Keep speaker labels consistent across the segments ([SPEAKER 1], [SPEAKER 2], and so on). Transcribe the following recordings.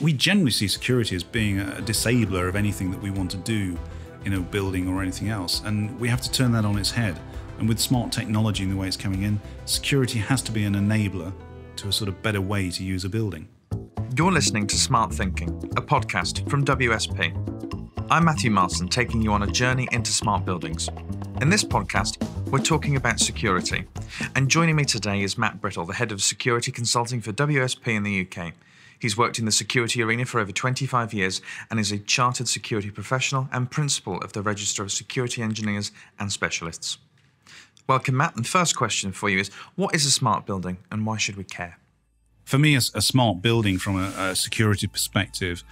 [SPEAKER 1] We generally see security as being a disabler of anything that we want to do in a building or anything else, and we have to turn that on its head. And with smart technology and the way it's coming in, security has to be an enabler to a sort of better way to use a building.
[SPEAKER 2] You're listening to Smart Thinking, a podcast from WSP. I'm Matthew Marston, taking you on a journey into smart buildings. In this podcast, we're talking about security. And joining me today is Matt Brittle, the head of security consulting for WSP in the UK. He's worked in the security arena for over 25 years and is a chartered security professional and principal of the Register of Security Engineers and Specialists. Welcome, Matt. And the first question for you is, what is a smart building and why should we care?
[SPEAKER 1] For me, a smart building from a security perspective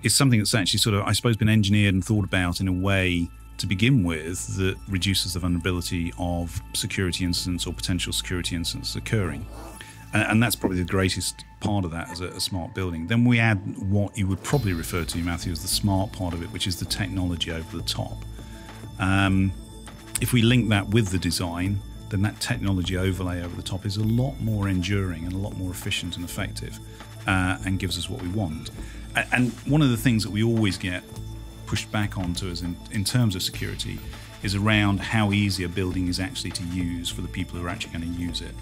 [SPEAKER 1] is something that's actually sort of, I suppose, been engineered and thought about in a way to begin with that reduces the vulnerability of security incidents or potential security incidents occurring. And that's probably the greatest part of that as a smart building. Then we add what you would probably refer to, Matthew, as the smart part of it, which is the technology over the top. If we link that with the design, then that technology overlay over the top is a lot more enduring and a lot more efficient and effective, and gives us what we want. And one of the things that we always get pushed back onto us in terms of security is around how easy a building is actually to use for the people who are actually going to use it.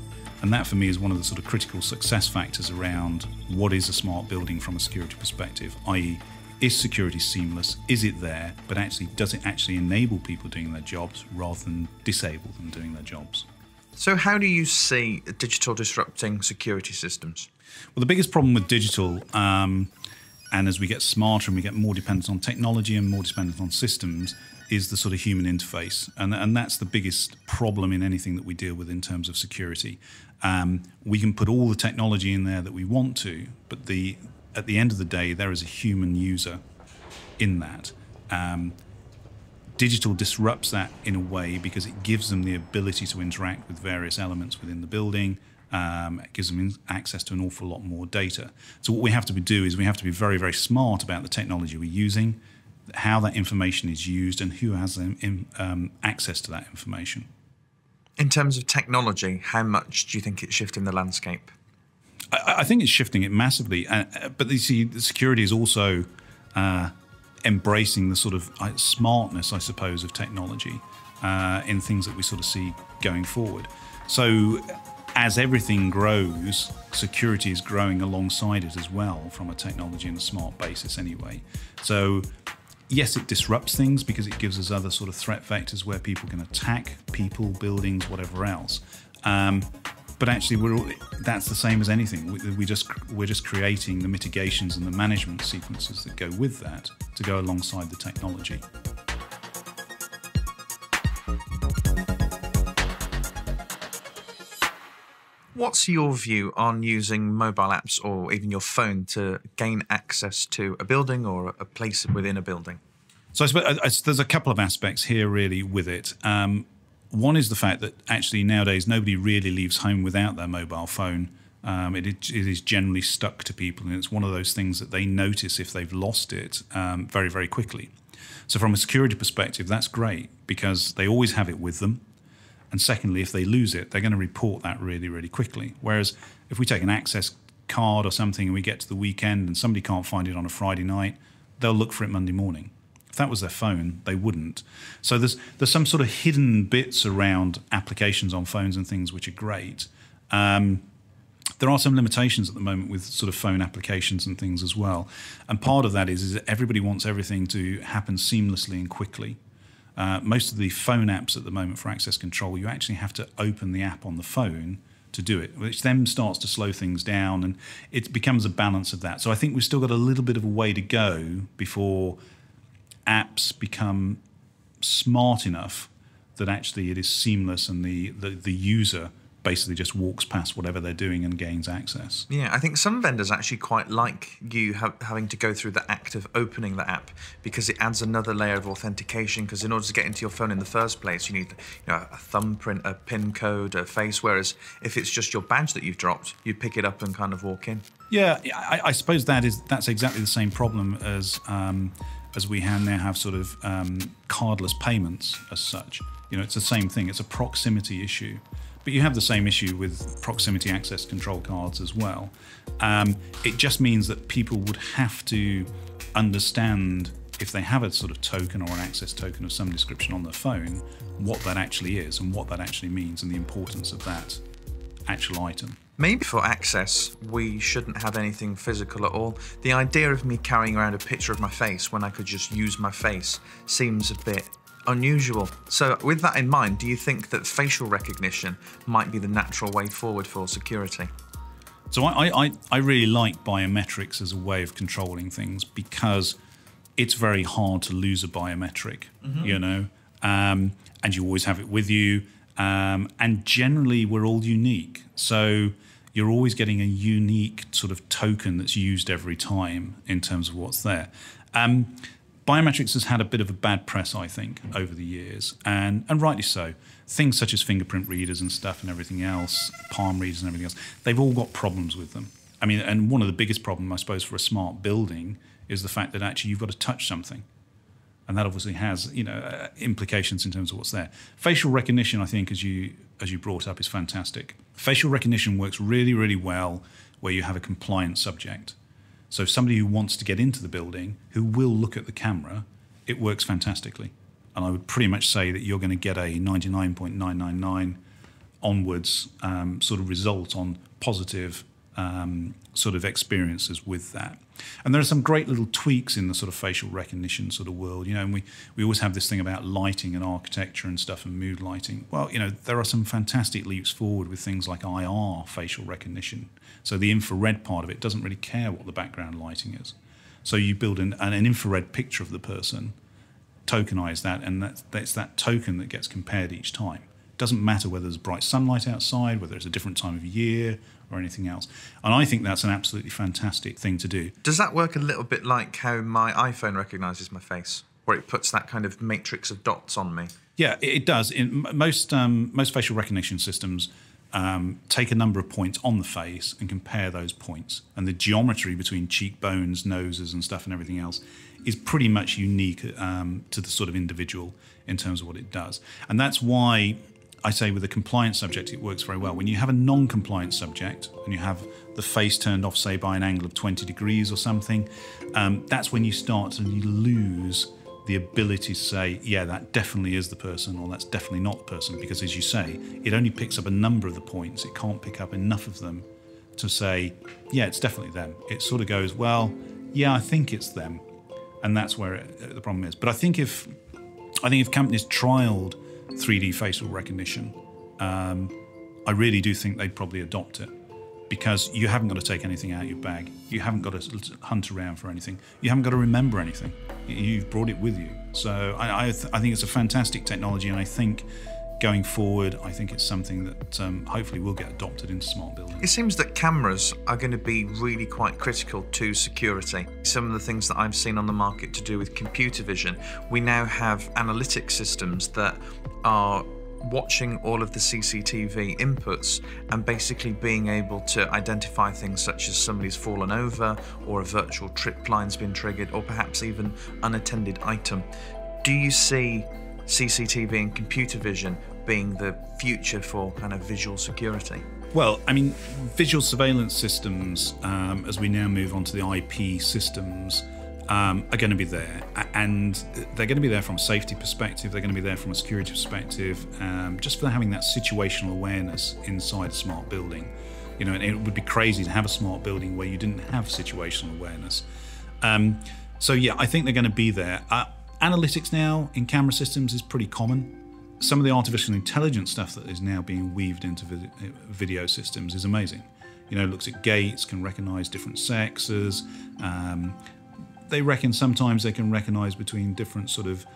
[SPEAKER 1] And that for me is one of the sort of critical success factors around what is a smart building from a security perspective, i.e., is security seamless? Is it there? But actually, does it actually enable people doing their jobs rather than disable them doing their jobs?
[SPEAKER 2] So how do you see digital disrupting security systems?
[SPEAKER 1] Well, the biggest problem with digital, and as we get smarter and we get more dependent on technology and more dependent on systems, is the sort of human interface. And that's the biggest problem in anything that we deal with in terms of security. We can put all the technology in there that we want to, but at the end of the day, there is a human user in that. Digital disrupts that in a way because it gives them the ability to interact with various elements within the building. It gives them access to an awful lot more data. So what we have to do is we have to be very, very smart about the technology we're using, how that information is used, and who has access to that information.
[SPEAKER 2] In terms of technology, how much do you think it's shifting the landscape?
[SPEAKER 1] I think it's shifting it massively. But you see, the security is also embracing the sort of smartness, I suppose, of technology in things that we sort of see going forward. So as everything grows, security is growing alongside it as well from a technology and a smart basis anyway. So yes, it disrupts things because it gives us other sort of threat vectors where people can attack people, buildings, whatever else. But actually, that's the same as anything. We're just creating the mitigations and the management sequences that go with that to go alongside the technology.
[SPEAKER 2] What's your view on using mobile apps or even your phone to gain access to a building or a place within a building?
[SPEAKER 1] So I suppose there's a couple of aspects here really with it. One is the fact that actually nowadays nobody really leaves home without their mobile phone. It is generally stuck to people, and it's one of those things that they notice if they've lost it very, very quickly. So from a security perspective, that's great because they always have it with them. And secondly, if they lose it, they're going to report that really, really quickly. Whereas if we take an access card or something and we get to the weekend and somebody can't find it on a Friday night, they'll look for it Monday morning. If that was their phone, they wouldn't. So there's some sort of hidden bits around applications on phones and things which are great. There are some limitations at the moment with sort of phone applications and things as well. And part of that is that everybody wants everything to happen seamlessly and quickly. Most of the phone apps at the moment for access control, you actually have to open the app on the phone to do it, which then starts to slow things down, and it becomes a balance of that. So I think we've still got a little bit of a way to go before apps become smart enough that actually it is seamless and the user basically just walks past whatever they're doing and gains access.
[SPEAKER 2] Yeah, I think some vendors actually quite like you having to go through the act of opening the app because it adds another layer of authentication, because in order to get into your phone in the first place, you need a thumbprint, a PIN code, a face, whereas if it's just your badge that you've dropped, you pick it up and kind of walk in.
[SPEAKER 1] Yeah, I suppose that's exactly the same problem as we now have sort of cardless payments as such. It's the same thing. It's a proximity issue. But you have the same issue with proximity access control cards as well. It just means that people would have to understand, if they have a sort of token or an access token of some description on their phone, what that actually is and what that actually means and the importance of that actual item.
[SPEAKER 2] Maybe for access, we shouldn't have anything physical at all. The idea of me carrying around a picture of my face when I could just use my face seems a bit unusual. So with that in mind, do you think that facial recognition might be the natural way forward for security?
[SPEAKER 1] So I really like biometrics as a way of controlling things, because it's very hard to lose a biometric, you know, and you always have it with you. And generally we're all unique. So you're always getting a unique sort of token that's used every time in terms of what's there. Biometrics has had a bit of a bad press, I think, over the years, and rightly so. Things such as fingerprint readers and stuff and everything else, palm readers and everything else, they've all got problems with them. I mean, and one of the biggest problems, I suppose, for a smart building is the fact that actually you've got to touch something. And that obviously has, you know, implications in terms of what's there. Facial recognition, I think, as you brought up, is fantastic. Facial recognition works really, really well where you have a compliant subject. So somebody who wants to get into the building, who will look at the camera, it works fantastically. And I would pretty much say that you're going to get a 99.999 onwards sort of result on positive sort of experiences with that. And there are some great little tweaks in the sort of facial recognition sort of world, you know, and we always have this thing about lighting and architecture and stuff and mood lighting. Well, you know, there are some fantastic leaps forward with things like IR facial recognition. So the infrared part of it doesn't really care what the background lighting is. So you build an infrared picture of the person, tokenize that, and that's that token that gets compared each time. It doesn't matter whether there's bright sunlight outside, whether it's a different time of year or anything else. And I think that's an absolutely fantastic thing to do.
[SPEAKER 2] Does that work a little bit like how my iPhone recognises my face, where it puts that kind of matrix of dots on me?
[SPEAKER 1] Yeah, it does. In most facial recognition systems take a number of points on the face and compare those points. And the geometry between cheekbones, noses and stuff and everything else is pretty much unique to the sort of individual in terms of what it does. And that's why I say with a compliant subject, it works very well. When you have a non-compliant subject and you have the face turned off, say, by an angle of 20 degrees or something, that's when you start to lose the ability to say, yeah, that definitely is the person, or that's definitely not the person, because as you say, it only picks up a number of the points. It can't pick up enough of them to say, yeah, it's definitely them. It sort of goes, well, yeah, I think it's them. And that's where the problem is. But I think if companies trialed 3D facial recognition, I really do think they'd probably adopt it, because you haven't got to take anything out of your bag. You haven't got to hunt around for anything. You haven't got to remember anything. You've brought it with you. So I think it's a fantastic technology, and I think going forward, I think it's something that hopefully will get adopted into smart buildings.
[SPEAKER 2] It seems that cameras are going to be really quite critical to security. Some of the things that I've seen on the market to do with computer vision, we now have analytic systems that are watching all of the CCTV inputs and basically being able to identify things such as somebody's fallen over, or a virtual trip line's been triggered, or perhaps even unattended item. Do you see CCTV and computer vision being the future for kind of visual security?
[SPEAKER 1] Well, I mean, visual surveillance systems, as we now move on to the IP systems, are going to be there, and they're going to be there from a safety perspective. They're going to be there from a security perspective, just for having that situational awareness inside a smart building. You know, and it would be crazy to have a smart building where you didn't have situational awareness. So yeah, I think they're going to be there. Analytics now in camera systems is pretty common. Some of the artificial intelligence stuff that is now being weaved into video systems is amazing. You know, it looks at gaits, can recognize different sexes. They reckon sometimes they can recognize between different sort of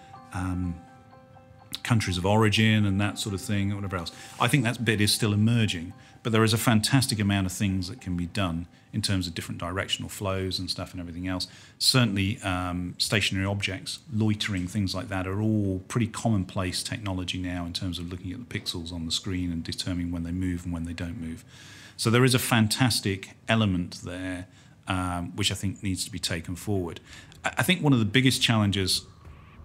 [SPEAKER 1] countries of origin and that sort of thing, or whatever else. I think that bit is still emerging, but there is a fantastic amount of things that can be done in terms of different directional flows and stuff and everything else. Certainly stationary objects, loitering, things like that are all pretty commonplace technology now in terms of looking at the pixels on the screen and determining when they move and when they don't move. So there is a fantastic element there, which I think needs to be taken forward. I think one of the biggest challenges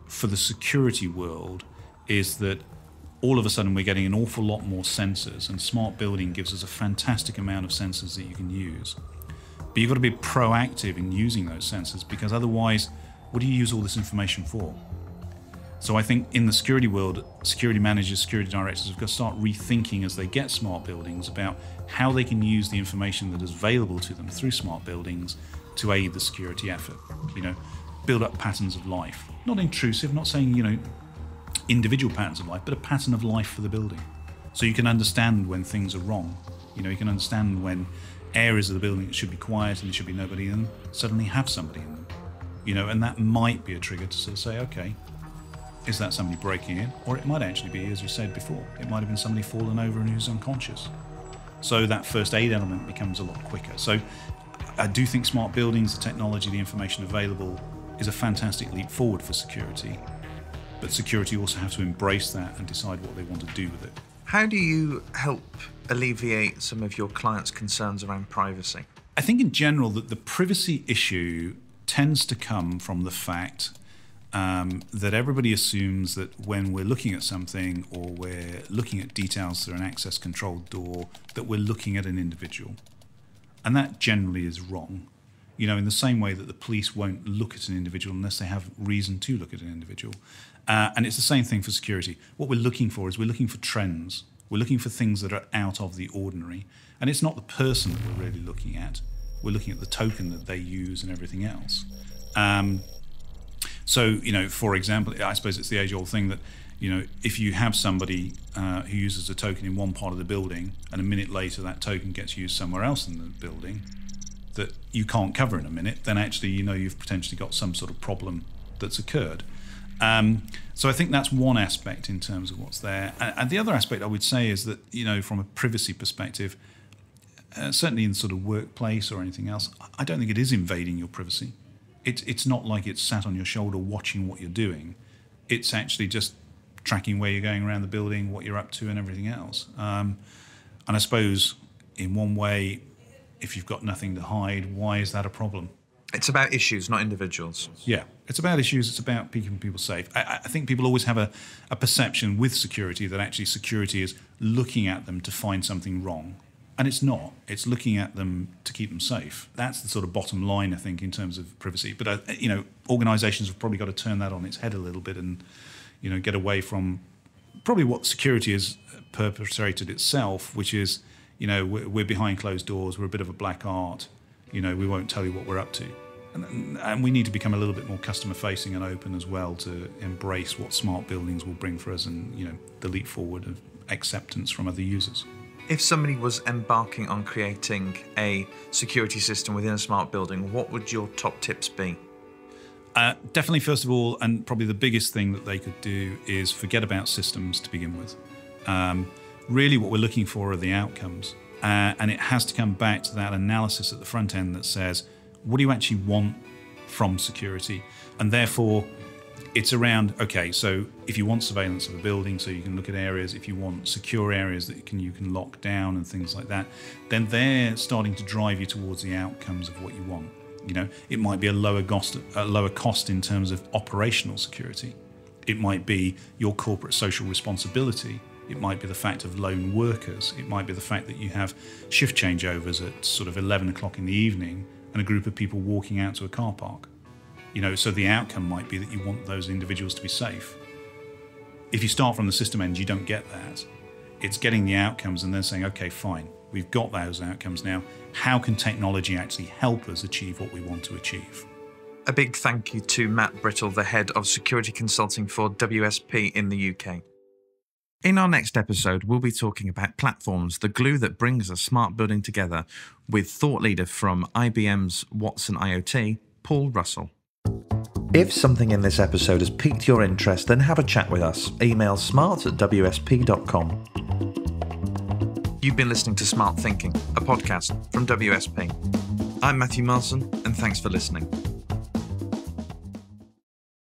[SPEAKER 1] for the security world is that all of a sudden we're getting an awful lot more sensors, and smart building gives us a fantastic amount of sensors that you can use. But you've got to be proactive in using those sensors, because otherwise, what do you use all this information for? So I think in the security world, security managers, security directors have got to start rethinking as they get smart buildings about how they can use the information that is available to them through smart buildings to aid the security effort. Build up patterns of life. Not intrusive, not saying, individual patterns of life, but a pattern of life for the building. So you can understand when things are wrong. You can understand when areas of the building that should be quiet and there should be nobody in them suddenly have somebody in them. And that might be a trigger to sort of say, okay, is that somebody breaking in? Or it might actually be, as you said before, it might have been somebody fallen over and who's unconscious. So that first aid element becomes a lot quicker. So I do think smart buildings, the technology, the information available is a fantastic leap forward for security. But security also have to embrace that and decide what they want to do with it.
[SPEAKER 2] How do you help alleviate some of your clients' concerns around privacy?
[SPEAKER 1] I think in general that the privacy issue tends to come from the fact that everybody assumes that when we're looking at something or we're looking at details through an access control door, that we're looking at an individual. And that generally is wrong. In the same way that the police won't look at an individual unless they have reason to look at an individual. And it's the same thing for security. What we're looking for is we're looking for trends. We're looking for things that are out of the ordinary. And it's not the person that we're really looking at. We're looking at the token that they use and everything else. So, for example, I suppose it's the age-old thing that, if you have somebody who uses a token in one part of the building and a minute later that token gets used somewhere else in the building that you can't cover in a minute, then actually, you've potentially got some sort of problem that's occurred. So I think that's one aspect in terms of what's there. And the other aspect I would say is that, from a privacy perspective, certainly in sort of workplace or anything else, I don't think it is invading your privacy. It's not like it's sat on your shoulder watching what you're doing. It's actually just tracking where you're going around the building, what you're up to and everything else. And I suppose in one way, if you've got nothing to hide, why is that a problem?
[SPEAKER 2] It's about issues, not individuals.
[SPEAKER 1] Yeah, it's about issues. It's about keeping people safe. I think people always have a perception with security that actually security is looking at them to find something wrong. And it's not. It's looking at them to keep them safe. That's the sort of bottom line, I think, in terms of privacy. But, organisations have probably got to turn that on its head a little bit and, get away from probably what security has perpetrated itself, which is, we're behind closed doors. We're a bit of a black art. We won't tell you what we're up to. And we need to become a little bit more customer-facing and open as well to embrace what smart buildings will bring for us and, the leap forward of acceptance from other users.
[SPEAKER 2] If somebody was embarking on creating a security system within a smart building, what would your top tips be?
[SPEAKER 1] Definitely, first of all, and probably the biggest thing that they could do is forget about systems to begin with. Really what we're looking for are the outcomes. And it has to come back to that analysis at the front end that says, what do you actually want from security? And therefore, it's around, okay, so if you want surveillance of a building so you can look at areas, if you want secure areas that you can lock down and things like that, then they're starting to drive you towards the outcomes of what you want. It might be a lower cost in terms of operational security. It might be your corporate social responsibility. It might be the fact of lone workers. It might be the fact that you have shift changeovers at sort of 11 o'clock in the evening and a group of people walking out to a car park. So the outcome might be that you want those individuals to be safe. If you start from the system end, you don't get that. It's getting the outcomes and then saying, okay, fine, we've got those outcomes now. How can technology actually help us achieve what we want to achieve?
[SPEAKER 2] A big thank you to Matt Brittle, the head of security consulting for WSP in the UK. In our next episode, we'll be talking about platforms, the glue that brings a smart building together, with thought leader from IBM's Watson IoT, Paul Russell. If something in this episode has piqued your interest, then have a chat with us. Email smart@wsp.com. You've been listening to Smart Thinking, a podcast from WSP. I'm Matthew Marson, and thanks for listening.